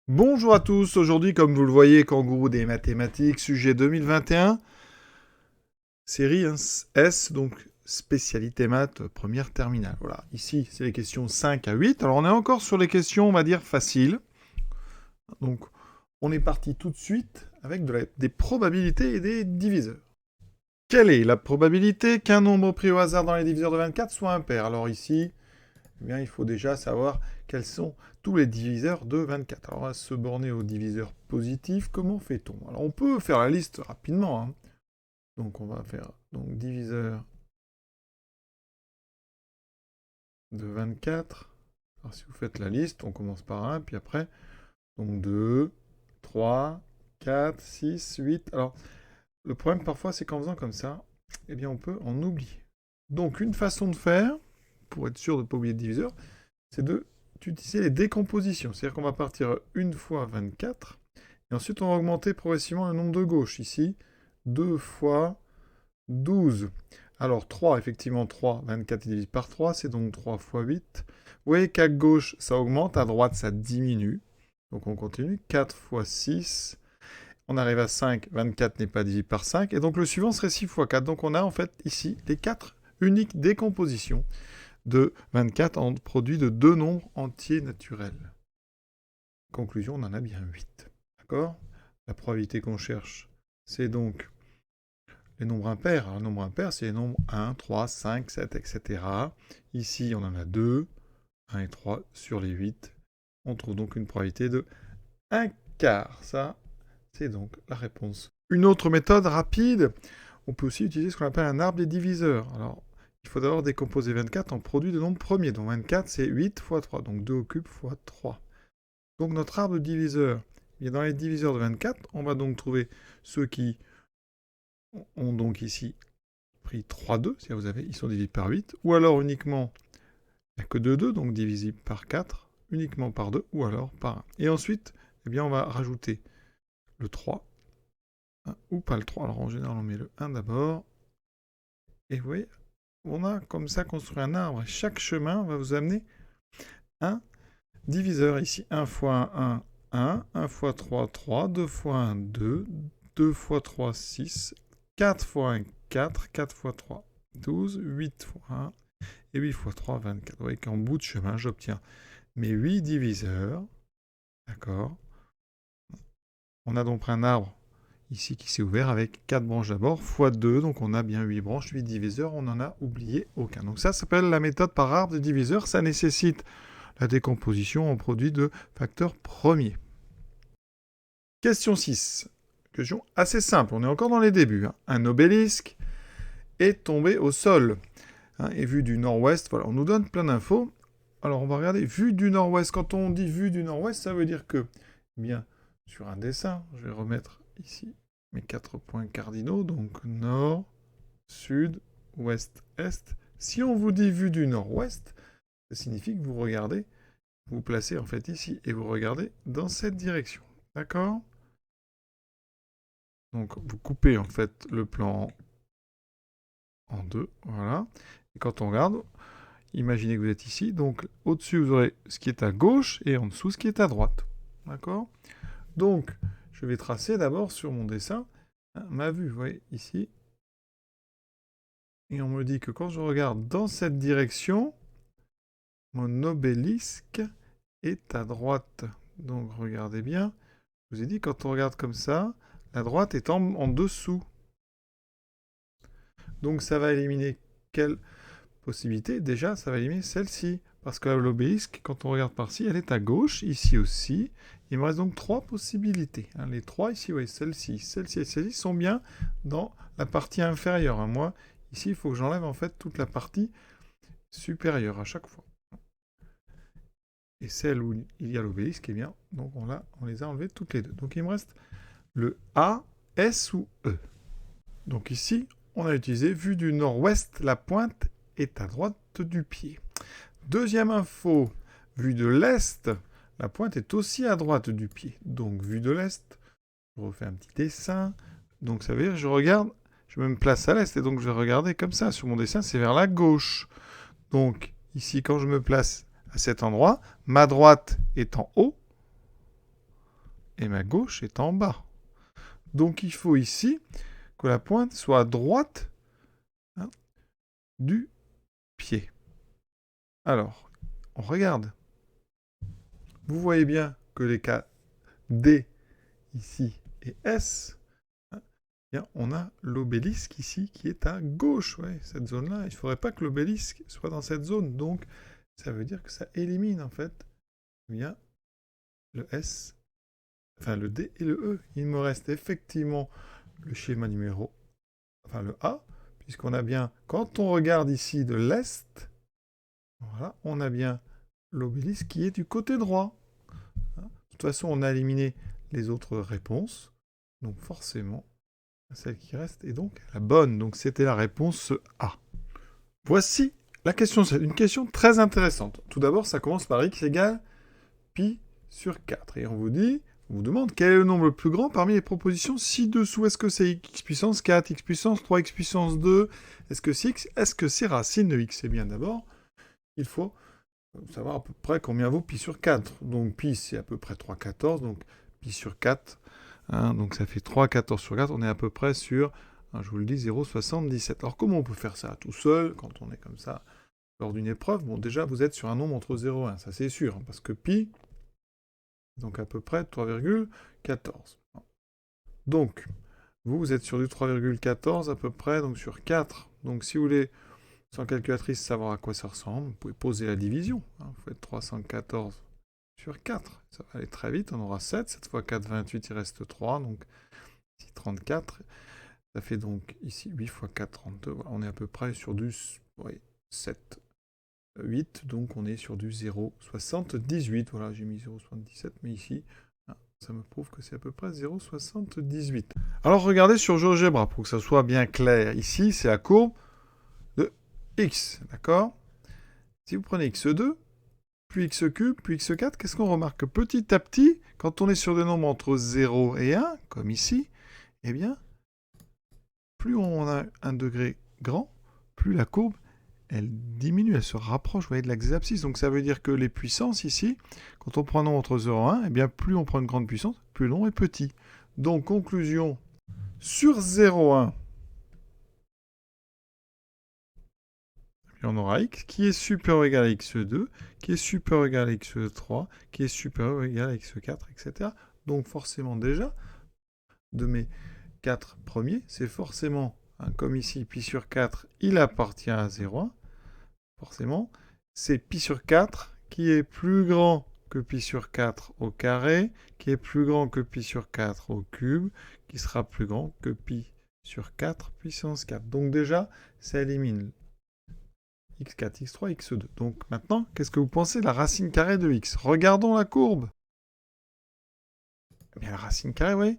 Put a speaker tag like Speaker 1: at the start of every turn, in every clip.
Speaker 1: Bonjour à tous, aujourd'hui comme vous le voyez, Kangourou des mathématiques, sujet 2021, série S, donc spécialité maths, première terminale. Voilà, ici c'est les questions 5 à 8, alors on est encore sur les questions on va dire faciles, donc on est parti tout de suite avec des probabilités et des diviseurs. Quelle est la probabilité qu'un nombre pris au hasard dans les diviseurs de 24 soit impair? Alors ici, eh bien, il faut déjà savoir quels sont tous les diviseurs de 24. Alors, on va se borner aux diviseurs positifs. Comment fait-on? Alors, on peut faire la liste rapidement, hein. Donc, on va faire diviseur de 24. Alors, si vous faites la liste, on commence par 1, puis après, donc 2, 3, 4, 6, 8. Alors, le problème parfois, c'est qu'en faisant comme ça, eh bien, on peut en oublier. Donc, une façon de faire, pour être sûr de ne pas oublier de diviseur, c'est d'utiliser les décompositions. C'est-à-dire qu'on va partir une fois 24, et ensuite on va augmenter progressivement le nombre de gauche. Ici, 2 fois 12. Alors 3, effectivement 3, 24 est divisé par 3, c'est donc 3 fois 8. Vous voyez qu'à gauche, ça augmente, à droite, ça diminue. Donc on continue, 4 fois 6. On arrive à 5, 24 n'est pas divisé par 5, et donc le suivant serait 6 fois 4. Donc on a en fait ici les 4 uniques décompositions de 24 en produit de deux nombres entiers naturels. Conclusion, on en a bien 8. D'accord? La probabilité qu'on cherche, c'est donc les nombres impairs. Alors, un nombre impair, c'est les nombres 1, 3, 5, 7, etc. Ici, on en a 2, 1 et 3 sur les 8. On trouve donc une probabilité de 1 quart. Ça, c'est donc la réponse. Une autre méthode rapide, on peut aussi utiliser ce qu'on appelle un arbre des diviseurs. Alors, il faut d'abord décomposer 24 en produit de nombres premiers. Donc 24, c'est 8 fois 3, donc 2 au cube fois 3. Donc notre arbre de diviseur, dans les diviseurs de 24, on va donc trouver ceux qui ont donc ici pris 3 2, c'est-à-dire vous avez, ils sont divisés par 8, ou alors uniquement, il n'y a que 2 2, donc divisible par 4, uniquement par 2, ou alors par 1. Et ensuite, eh bien, on va rajouter le 3, hein, ou pas le 3. Alors en général, on met le 1 d'abord. Et vous voyez, on a comme ça construit un arbre. Chaque chemin va vous amener un diviseur. Ici, 1 fois 1, 1, 1 fois 3, 3, 2 fois 1, 2, 2 fois 3, 6, 4 fois 1, 4, 4 fois 3, 12, 8 fois 1, et 8 fois 3, 24. Vous voyez qu'en bout de chemin, j'obtiens mes 8 diviseurs. D'accord? On a donc un arbre ici qui s'est ouvert avec 4 branches d'abord, fois 2, donc on a bien 8 branches, 8 diviseurs, on n'en a oublié aucun. Donc ça s'appelle la méthode par arbre de diviseur, ça nécessite la décomposition en produit de facteurs premiers. Question 6. Question assez simple, on est encore dans les débuts. Un obélisque est tombé au sol. Et vu du nord-ouest, voilà, on nous donne plein d'infos. Alors on va regarder, vue du nord-ouest. Quand on dit vue du nord-ouest, ça veut dire que, bien, sur un dessin, je vais remettre ici mes 4 points cardinaux, donc nord, sud, ouest, est. Si on vous dit vue du nord-ouest, ça signifie que vous regardez, vous placez en fait ici, et vous regardez dans cette direction. D'accord? Donc vous coupez en fait le plan en deux, voilà. Et quand on regarde, imaginez que vous êtes ici, donc au-dessus vous aurez ce qui est à gauche et en dessous ce qui est à droite. D'accord? Donc je vais tracer d'abord sur mon dessin ma vue, vous voyez ici. Et on me dit que quand je regarde dans cette direction, mon obélisque est à droite. Donc regardez bien, je vous ai dit quand on regarde comme ça, la droite est en dessous. Donc ça va éliminer quelle possibilité? Déjà, ça va éliminer celle-ci. Parce que l'obélisque, quand on regarde par-ci, elle est à gauche, ici aussi. Il me reste donc 3 possibilités. Les 3 ici, oui, celle-ci, celle-ci et celle-ci sont bien dans la partie inférieure. Moi, ici, il faut que j'enlève en fait toute la partie supérieure à chaque fois. Et celle où il y a l'obélisque, eh bien, donc on les a enlevées toutes les deux. Donc il me reste le A, S ou E. Donc ici, on a utilisé vue du nord-ouest, la pointe est à droite du pied. Deuxième info, vue de l'est, la pointe est aussi à droite du pied. Donc vue de l'est, je refais un petit dessin. Donc ça veut dire que je regarde, je me place à l'est et donc je vais regarder comme ça. Sur mon dessin, c'est vers la gauche. Donc ici, quand je me place à cet endroit, ma droite est en haut et ma gauche est en bas. Donc il faut ici que la pointe soit à droite, hein, du pied. Alors, on regarde. Vous voyez bien que les cas D ici et S, hein, bien, on a l'obélisque ici qui est à gauche. Ouais, cette zone-là, il ne faudrait pas que l'obélisque soit dans cette zone. Donc, ça veut dire que ça élimine en fait bien le S, enfin le D et le E. Il me reste effectivement le schéma numéro, enfin le A, puisqu'on a bien, quand on regarde ici de l'Est, voilà, on a bien l'obélisque qui est du côté droit. De toute façon, on a éliminé les autres réponses. Donc forcément, celle qui reste est donc la bonne. Donc c'était la réponse A. Voici la question. C'est une question très intéressante. Tout d'abord, ça commence par x égale pi sur 4. Et on vous demande quel est le nombre le plus grand parmi les propositions ci-dessous. Est-ce que c'est x puissance 4, x puissance 3, x puissance 2? Est-ce que c'est x? Est-ce que c'est racine de x? Eh bien d'abord, il faut savoir à peu près combien vaut pi sur 4. Donc pi, c'est à peu près 3,14. Donc pi sur 4, hein, donc ça fait 3,14 sur 4. On est à peu près sur, hein, je vous le dis, 0,77. Alors comment on peut faire ça tout seul, quand on est comme ça, lors d'une épreuve? Bon, déjà, vous êtes sur un nombre entre 0 et 1, ça c'est sûr, hein, parce que pi, donc à peu près 3,14. Donc, vous êtes sur du 3,14 à peu près, donc sur 4. Donc si vous voulez, sans calculatrice, savoir à quoi ça ressemble, vous pouvez poser la division. Hein. Vous faites 314 sur 4. Ça va aller très vite, on aura 7. 7 fois 4, 28, il reste 3. Donc ici 34. Ça fait donc ici 8 fois 4, 32. Voilà, on est à peu près sur du 7, 8. Donc on est sur du 0,78. Voilà, j'ai mis 0,77, mais ici, ça me prouve que c'est à peu près 0,78. Alors regardez sur GeoGebra, pour que ça soit bien clair. Ici, c'est la courbe de x, d'accord? Si vous prenez x2, puis x cube, puis x4, qu'est-ce qu'on remarque? Petit à petit, quand on est sur des nombres entre 0 et 1, comme ici, eh bien, plus on a un degré grand, plus la courbe, elle diminue, elle se rapproche, vous voyez, de l'axe des abscisses. Donc ça veut dire que les puissances ici, quand on prend un nombre entre 0 et 1, eh bien, plus on prend une grande puissance, plus le nombre est petit. Donc, conclusion, sur 0,1, on aura x qui est supérieur ou égal à x2, qui est supérieur ou égal à x3, qui est supérieur ou égal à x4, etc. Donc forcément déjà, de mes 4 premiers, c'est forcément, hein, comme ici, pi sur 4, il appartient à 0,1. Forcément, c'est pi sur 4 qui est plus grand que pi sur 4 au carré, qui est plus grand que pi sur 4 au cube, qui sera plus grand que pi sur 4 puissance 4. Donc déjà, ça élimine x4, x3, x2. Donc maintenant, qu'est-ce que vous pensez de la racine carrée de x? Regardons la courbe. Eh bien, la racine carrée, vous voyez,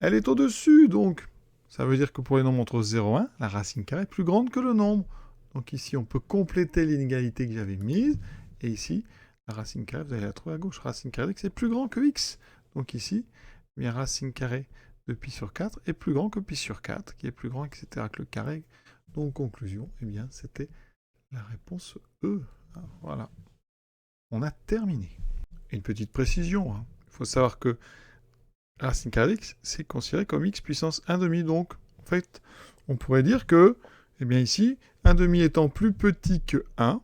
Speaker 1: elle est au-dessus, donc ça veut dire que pour les nombres entre 0 et 1, la racine carrée est plus grande que le nombre. Donc ici, on peut compléter l'inégalité que j'avais mise, et ici, la racine carrée, vous allez la trouver à gauche, racine carrée de x est plus grand que x. Donc ici, eh bien, racine carrée de pi sur 4 est plus grand que pi sur 4, qui est plus grand, etc., que le carré. Donc conclusion, eh bien, c'était la réponse E. Voilà. On a terminé. Une petite précision, hein. Il faut savoir que la racine carrée d'x, c'est considéré comme x puissance 1,5. Donc, en fait, on pourrait dire que, eh bien ici, 1,5 étant plus petit que 1,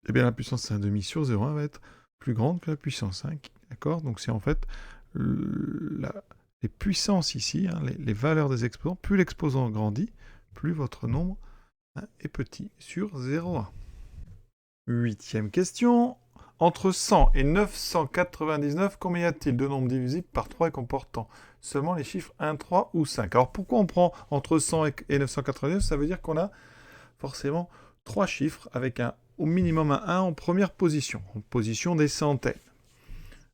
Speaker 1: eh bien la puissance 1,5 sur 0,1 va être plus grande que la puissance 5. D'accord? Donc c'est en fait les puissances ici, hein, les valeurs des exposants. Plus l'exposant grandit, plus votre nombre, hein, est petit sur 0,1. 8e question. Entre 100 et 999, combien y a-t-il de nombres divisibles par 3 et comportant seulement les chiffres 1, 3 ou 5? Alors pourquoi on prend entre 100 et 999? Ça veut dire qu'on a forcément 3 chiffres avec au minimum un 1 en première position, en position des centaines.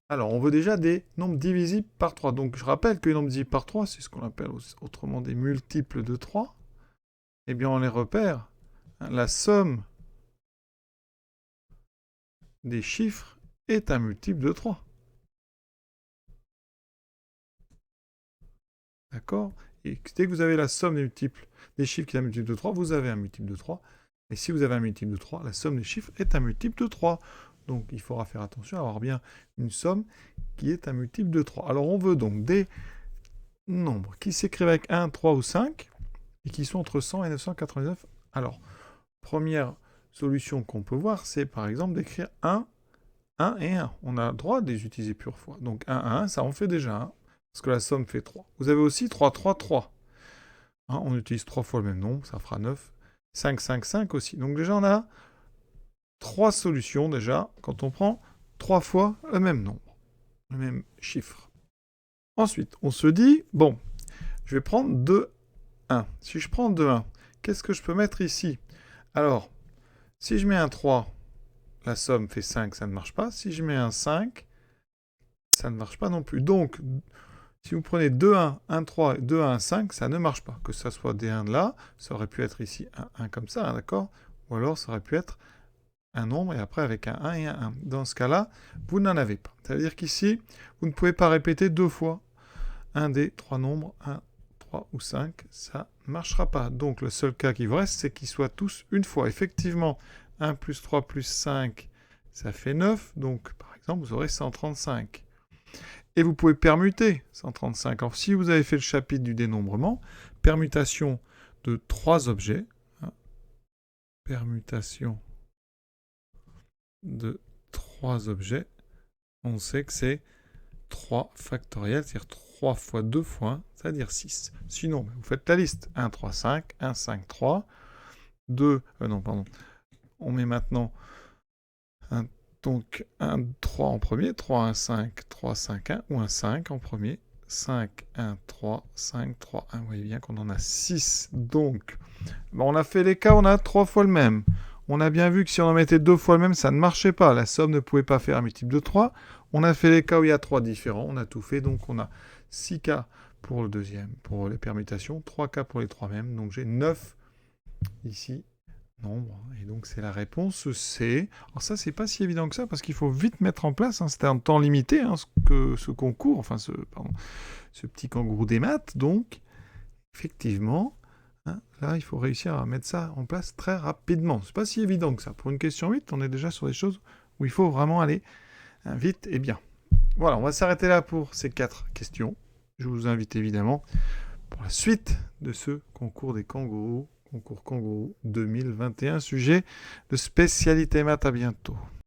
Speaker 1: Alors on veut déjà des nombres divisibles par 3. Donc je rappelle que les nombres divisibles par 3, c'est ce qu'on appelle autrement des multiples de 3. Eh bien on les repère. La somme des chiffres est un multiple de 3. D'accord? Et dès que vous avez la somme des multiples des chiffres qui est un multiple de 3, vous avez un multiple de 3. Et si vous avez un multiple de 3, la somme des chiffres est un multiple de 3. Donc, il faudra faire attention à avoir bien une somme qui est un multiple de 3. Alors, on veut donc des nombres qui s'écrivent avec 1, 3 ou 5 et qui sont entre 100 et 999. Alors, première solution qu'on peut voir, c'est par exemple d'écrire 1, 1 et 1. On a le droit de les utiliser plusieurs fois. Donc 1, 1, ça en fait déjà 1, parce que la somme fait 3. Vous avez aussi 3, 3, 3. Hein, on utilise 3 fois le même nombre, ça fera 9. 5, 5, 5 aussi. Donc déjà, on a 3 solutions déjà, quand on prend 3 fois le même nombre, le même chiffre. Ensuite, on se dit, bon, je vais prendre 2, 1. Si je prends 2, 1, qu'est-ce que je peux mettre ici? Alors, si je mets un 3, la somme fait 5, ça ne marche pas. Si je mets un 5, ça ne marche pas non plus. Donc, si vous prenez 2, 1, 1, 3, 2, 1, 5, ça ne marche pas. Que ça soit des 1 de là, ça aurait pu être ici un 1 comme ça, hein, d'accord? Ou alors, ça aurait pu être un nombre et après avec un 1 et un 1. Dans ce cas-là, vous n'en avez pas. Ça veut dire qu'ici, vous ne pouvez pas répéter 2 fois un des 3 nombres, 1, 3 ou 5, ça ne marchera pas. Donc le seul cas qui vous reste, c'est qu'ils soient tous une fois. Effectivement, 1 plus 3 plus 5, ça fait 9. Donc par exemple, vous aurez 135. Et vous pouvez permuter 135. Alors si vous avez fait le chapitre du dénombrement, permutation de 3 objets, hein, permutation de 3 objets, on sait que c'est 3 factoriel, c'est-à-dire 3 fois 2 fois 1, c'est-à-dire 6. Sinon, vous faites la liste. 1, 3, 5, 1, 5, 3, 2, non, pardon. On met maintenant donc 1, 3 en premier, 3, 1, 5, 3, 5, 1, ou un 5 en premier, 5, 1, 3, 5, 3, 1. Vous voyez bien qu'on en a 6. Donc, on a fait les cas, on a 3 fois le même. On a bien vu que si on en mettait 2 fois le même, ça ne marchait pas. La somme ne pouvait pas faire un multiple de 3. On a fait les cas où il y a 3 différents. On a tout fait. Donc, on a 6 cas pour le deuxième, pour les permutations. 3 cas pour les 3 mêmes. Donc, j'ai 9 ici nombres. Et donc, c'est la réponse C. Alors ça, c'est pas si évident que ça parce qu'il faut vite mettre en place. Hein, c'était un temps limité, hein, ce concours. Enfin, ce petit kangourou des maths. Donc, effectivement... Là, il faut réussir à mettre ça en place très rapidement. C'est pas si évident que ça. Pour une question 8, on est déjà sur des choses où il faut vraiment aller vite et bien. Voilà, on va s'arrêter là pour ces 4 questions. Je vous invite évidemment pour la suite de ce concours des kangourous, concours kangourou 2021, sujet de spécialité maths. À bientôt.